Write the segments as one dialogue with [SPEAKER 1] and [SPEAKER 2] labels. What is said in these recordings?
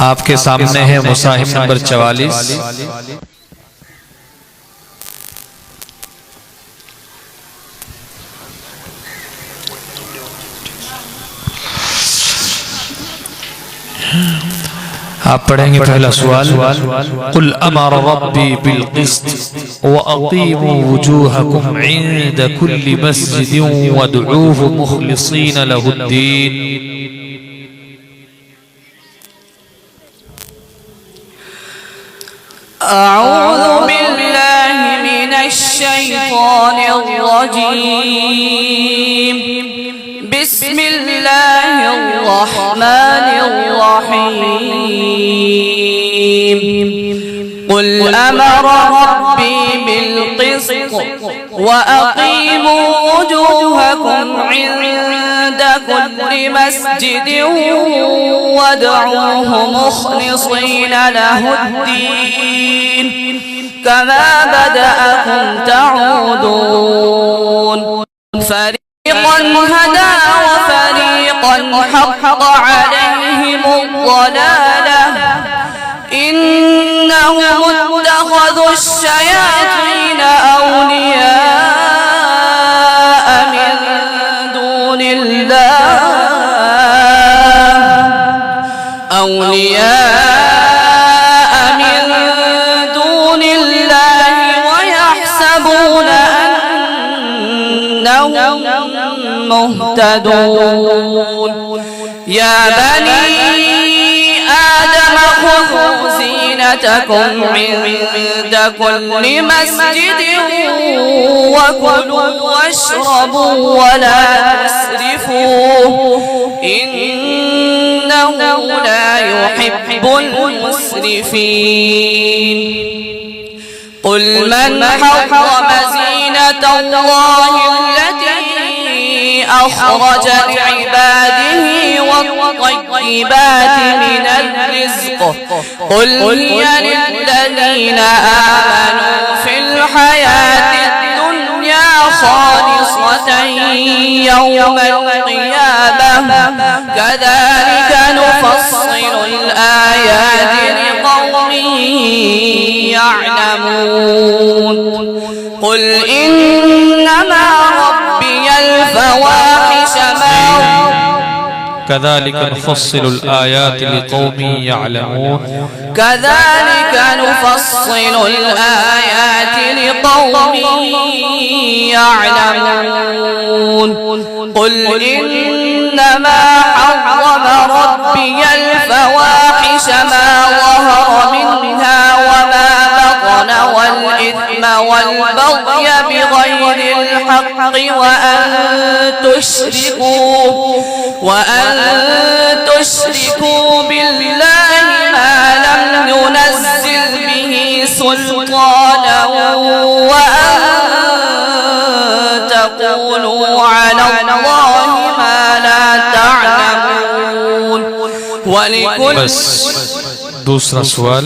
[SPEAKER 1] आपके सामने है मुसाहिफ नंबर 44। आप पढ़ेंगे पहला सवाल, कुल अमर रब्बी बिल क़िस्त व अक़ीमू वुजूहकुम इंद कुल्लि मस्जिदिन वदऊहु मुख़लिसीन लहुद्दीन।
[SPEAKER 2] अऊज़ु बिल्लाहि मिनश शैतानिर रजीम। बिस्मिल्लाहिर रहमानिर रहीम। कुल अमर रब्बी बिल क़िस्त व अक़ीमू वुजूहकुम इंद कुल्लि मस्जिदिन वदऊहु मुख़लिसीन लहुद्दीन कमा बदअकुम तऊदून। फरीक़न हदा व फरीक़न हक़्क़ अलैहिम الضلالة إنهم اتخذوا الشياطين أولياء من دون الله ويحسبون أنهم مهتدون. يا بني آدم خذوا زينتكم عند كل مسجد وكلوا واشربوا ولا تسرفوا إنه لا يحب المسرفين. قل من حرم زينة الله التي أخرج لعباده والطيبات من الرزق قل هي للذين آمنوا في الحياة الدنيا خالصة يوم القيامة كذلك نفصل الآيات لقوم يعلمون. قل إنما ربي الفواحش ما
[SPEAKER 1] كذلك نفصل الآيات لقوم يعلمون.
[SPEAKER 2] كذلك نفصل الآيات لقوم يعلمون. قل إنما حرم ربي الفواحش ما ظهر منها وما بطن والإثم والبغي بغير الحق وأن تشركوا بالله ما لم ينزل به سلطانا وأن تقولوا على الله ما لا تعلمون.
[SPEAKER 1] بس दूसरा सवाल,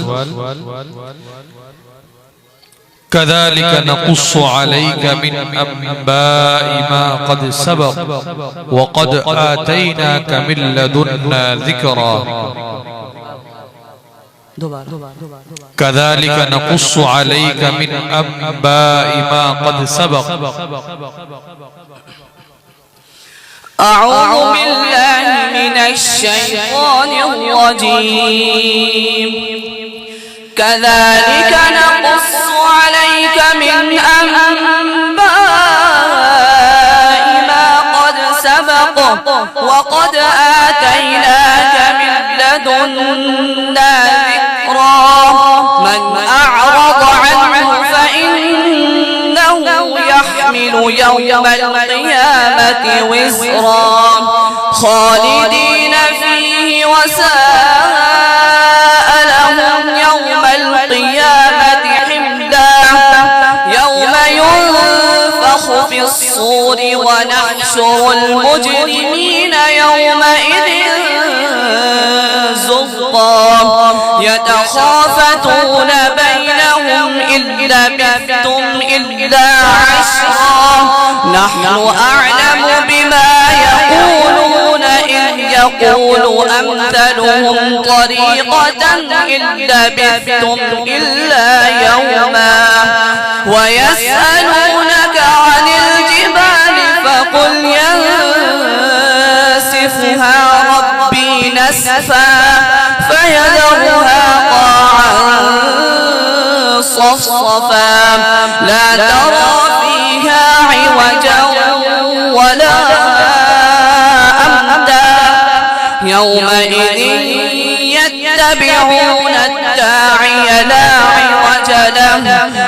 [SPEAKER 1] كذلك نقص عليك من أنباء ما قد سبق وقد آتيناك من لدنا ذكرا. كذلك نقص عليك من أنباء ما قد سبق.
[SPEAKER 2] أعوذ بالله من الشيطان الرجيم. كذلك نقص عليك من أنباء ما قد سبق وقد آتيناك من لدنا ذكرا. من أعرض عنه فإنه يحمل يوم القيامة وزرا خالدين فيه وساء لهم يوم القيامة حمدا. يوم ينفخ في الصور ونحشر المجرمين يومئذ زرقا يتخافتون بينهم إن لبثتم إلا عشرا نحن أعلم بما يقولون إذ يقول أمثلهم طريقة إن لبثتم إلا يوما ويسألونك عن الجبال فقل ينسفها ربي نسفا فيذرها قاعا صفصفا لا ترى فيها عوجا ولا أمتا يومئذ يتبعون الداعي لا عوج له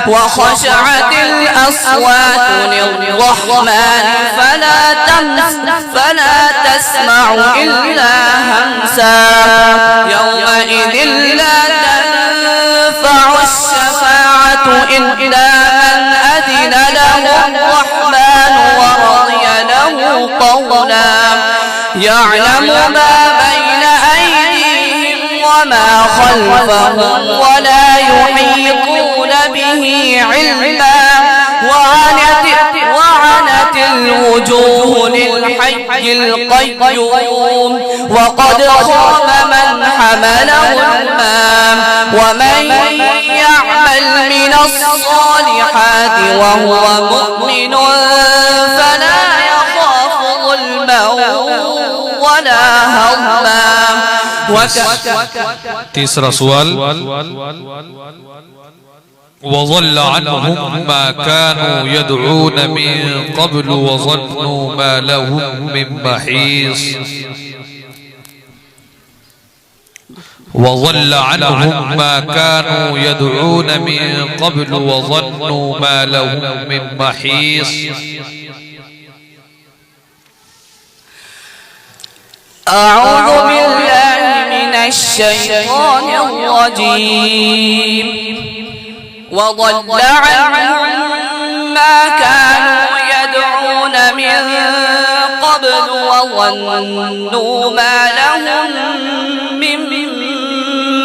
[SPEAKER 2] وخشعت الأصوات للرحمن فلا تسمع إلا همسا يومئذ لا تنفع الشفاعة إلا من أذن له الرحمن ورضي له قولا يعلم ما بين أيديهم وما خلفهم ولا يحيطون به علما وعنت الوجوه للحي القيوم وقد خاب من حمل ظلما ومن يعمل من الصالحات وهو مؤمن فلا يخاف ظلما ولا هضما.
[SPEAKER 1] تيسرا سؤال وضل عنهم ما كانوا يدعون من قبل وظنوا ما لهم من محيص وضل عنهم ما كانوا يدعون من قبل وظنوا ما لهم من محيص.
[SPEAKER 2] أعوذ بالله من الشيطان الرجيم. وضل عنهم ما كانوا يدعون من قبل وظنوا ما لهم من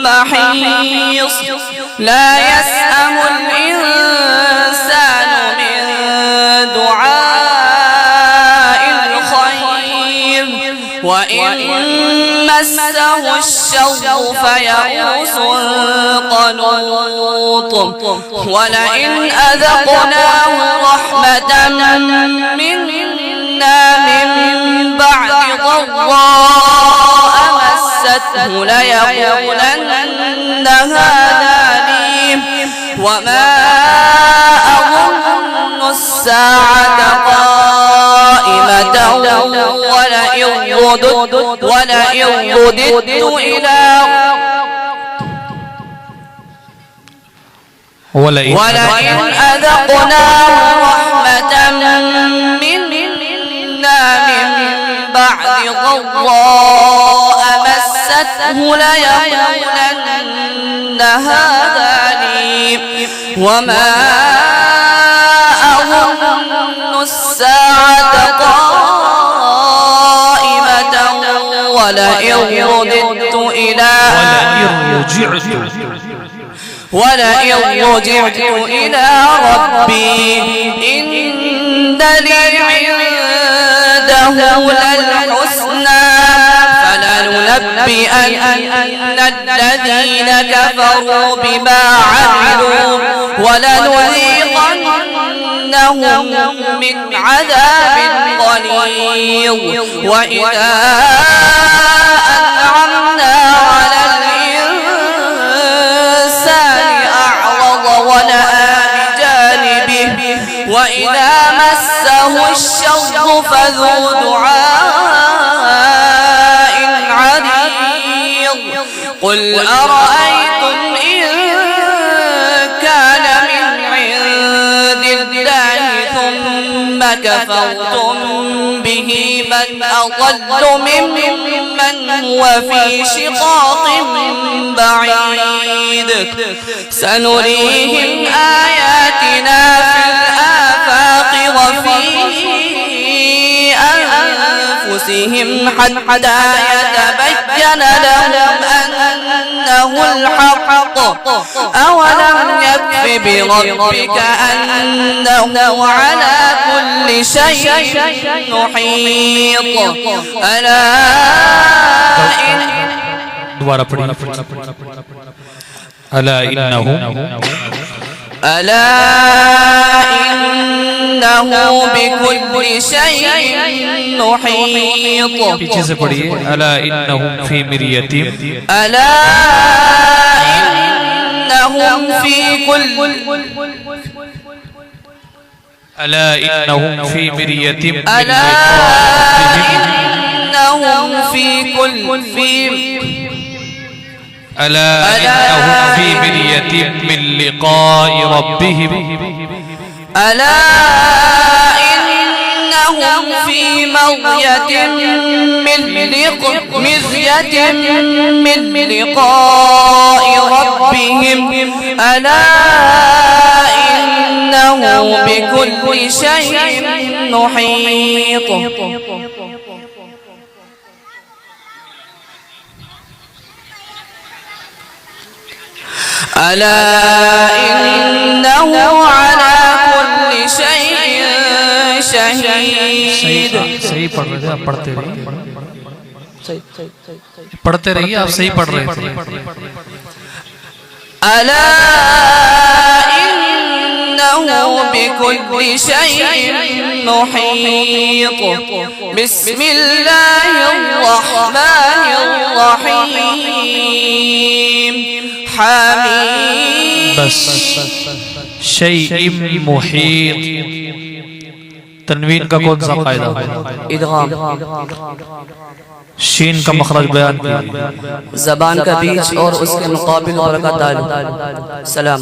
[SPEAKER 2] محيص لا يسأم الإنسان من دعاء الخير وإن مسه الشر فيئوس قنوط ولئن أذقناه رحمة منا من بعد ضراء مسته ليقولن هذا لي وما أظن الساعة قائمة ولئن رددت إلى ولئن أذقناه رحمة منا من بعد ضراء مسته ليقولن هذا لي وما أظن الساعة قائمة ولئن رجعت إلى ربي إن لي عنده للحسنى فلننبئن الذين كفروا بما عملوا ولنذيقنهم من عذاب غليظ وإذا أنعمنا على وإذا مسه الشر فذو دعاء عريض قل أرأيتم إن كان من عند الله ثم كفرتم به من أضل ممن هو في شقاق بعيد سنريهم آياتنا في الآفاق وفي أنفسهم حتى يتبين لهم أنه الحق أولم يكف بربك أنه على كل شيء محيط ألا
[SPEAKER 1] दोबारा पढ़िए अला इन्नहुम
[SPEAKER 2] अला इन्नहु बिकुल्लि शैइन मुहीत।
[SPEAKER 1] पीछे से पढ़िए अला इन्नहुम फी मिरियतिम
[SPEAKER 2] अला इन्नहुम फी कुल्ल
[SPEAKER 1] अला इन्नहुम फी मिरियतिम
[SPEAKER 2] अला इन्नहुम फी कुल्ल
[SPEAKER 1] अला इन्नहुम फी मिरियतिम मिन लिक़ाइ रब्बिहिम
[SPEAKER 2] अला इन्नहुम फी मर्यतिन मिन लिक़ाइ रब्बिहिम अला इन्नहु बिकुल्लि शैइन मुहीत। अला इन्नहु अला कुल्लि शैइन शहीद।
[SPEAKER 1] सही पढ़ रहे थे आप, पढ़ते रहिए आप, सही पढ़ रहे थे।
[SPEAKER 2] अला इन्नहु बिकुल्लि शैइन मुहीत। बिस्मिल्लाहिर रहमानिर रहीम। हामीम।
[SPEAKER 1] बस शैइन मुहीत, तनवीन का कौन सा कायदा?
[SPEAKER 2] इदगाम।
[SPEAKER 1] शीन का मखरज बयान किया,
[SPEAKER 2] जबान का बीच और उसके मुकाबिल हरकत डालो। सलाम।